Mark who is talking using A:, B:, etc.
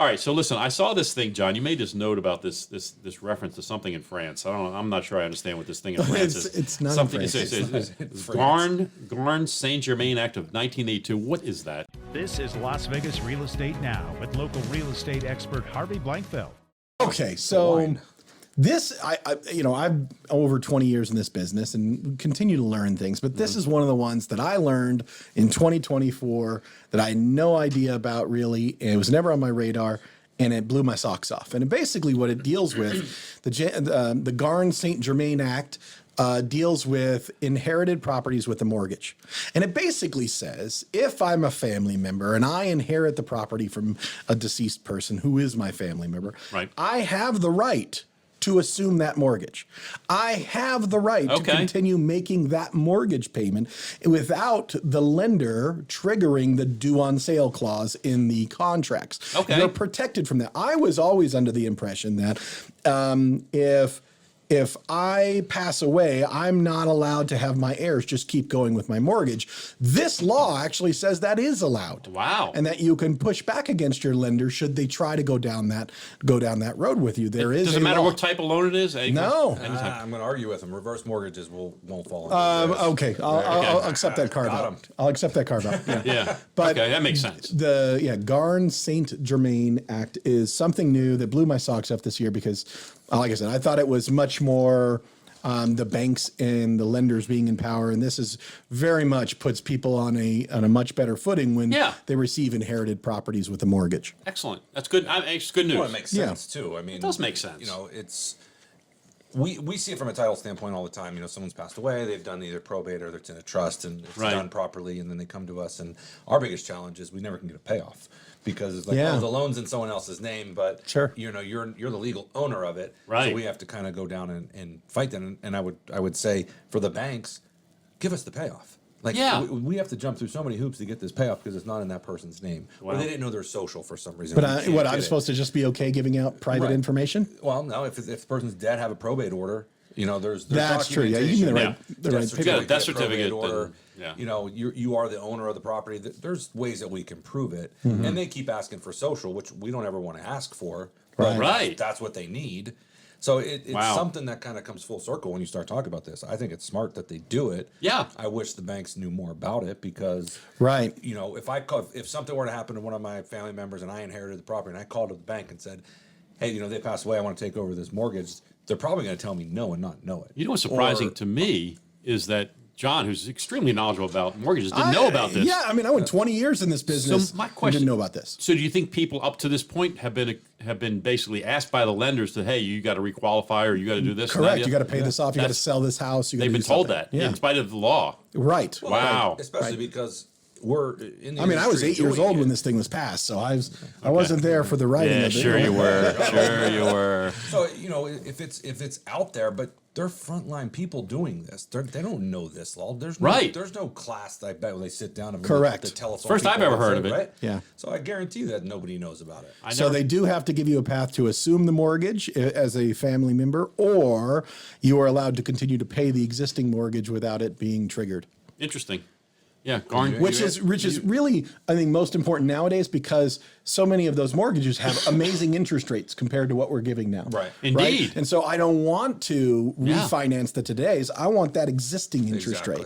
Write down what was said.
A: All right, so listen, I saw this thing, John. You made this note about this reference to something in France. I'm not sure I understand what this thing in France is.
B: It's not
A: something.
B: in France.
A: It's Gar St Germain Act of 1982. What is that?
C: This is Las Vegas Real Estate Now with local real estate expert Harvey Blankfeld.
B: Okay, so this, I've over 20 years in this business and continue to learn things, but this is one of the ones that I learned in 2024 that I had no idea about really, and it was never on my radar, and it blew my socks off. And basically what it deals with, the Gar St Germain Act deals with inherited properties with a mortgage. And it basically says, if I'm a family member and I inherit the property from a deceased person who is my family member,
A: right,
B: I have the right to assume that mortgage. I have the right to continue making that mortgage payment without the lender triggering the due on sale clause in the contracts.
A: Okay.
B: You're protected from that. I was always under the impression that if I pass away, I'm not allowed to have my heirs just keep going with my mortgage. This law actually says that is allowed.
A: Wow.
B: And that you can push back against your lender should they try to go down that road with you.
A: Does it matter what type of loan it is?
B: No.
D: I'm going to argue with them. Reverse mortgages won't fall into this.
B: Okay. I'll accept that carve out. I'll accept that carve out. Yeah.
A: Yeah.
B: But
A: okay, that makes sense.
B: The Gar St Germain Act is something new that blew my socks off this year because, like I said, I thought it was much more the banks and the lenders being in power, and this is very much puts people on a much better footing when they receive inherited properties with a mortgage.
A: Excellent. That's good. It's good news.
D: Well, it makes sense too. I mean,
A: it does make sense.
D: You know, it's we see it from a title standpoint all the time. You know, someone's passed away, they've done either probate or it's in a trust, and it's done properly, and then they come to us. And our biggest challenge is we never can get a payoff. Because it's like, oh, the loan's in someone else's name, but you know, you're the legal owner of it.
A: Right.
D: So we have to kind of go down and fight them. And I would say for the banks, give us the payoff. Like we have to jump through so many hoops to get this payoff because it's not in that person's name. Wow. Or they didn't know they're social for some reason.
B: But I'm supposed to just be okay giving out private information?
D: Well, no, if the person's dead, have a probate order. You know, there's
B: that's true. Yeah, you can the right
A: certificate, death certificate
D: order. You know, you are the owner of the property. There's ways that we can prove it, and they keep asking for social, which we don't ever want to ask for. But that's what they need. So it's something that kind of comes full circle when you start talking about this. I think it's smart that they do it.
A: Yeah.
D: I wish the banks knew more about it because, you know, if something were to happen to one of my family members and I inherited the property and I called up the bank and said, hey, you know, they passed away, I want to take over this mortgage, they're probably going to tell me no and not know it.
A: You know what's surprising to me is that John, who's extremely knowledgeable about mortgages, didn't know about this.
B: Yeah, I mean, I went 20 years in this business.
A: So my question,
B: didn't know about this.
A: So do you think people up to this point have been basically asked by the lenders to, hey, you got to requalify or you got to do this?
B: Correct. You got to pay this off. You got to sell this house.
A: They've been told that in spite of the law.
B: Right.
D: Well,
A: wow.
D: Especially because we're in the
B: I mean, I was 8 years old when this thing was passed, so I wasn't there for the writing of it.
A: Sure you were. Sure you were.
D: So, you know, if it's out there, but they're frontline people doing this. They don't know this law. There's no class, I bet, when they sit down and the telephone.
A: First I've ever heard of it.
D: Right?
B: Yeah.
D: So I guarantee that nobody knows about it.
B: So they do have to give you a path to assume the mortgage as a family member, or you are allowed to continue to pay the existing mortgage without it being triggered.
A: Interesting. Yeah,
B: which is really, I think, most important nowadays because so many of those mortgages have amazing interest rates compared to what we're giving now.
D: Right.
A: Indeed.
B: And so I don't want to refinance the today's. I want that existing interest rate.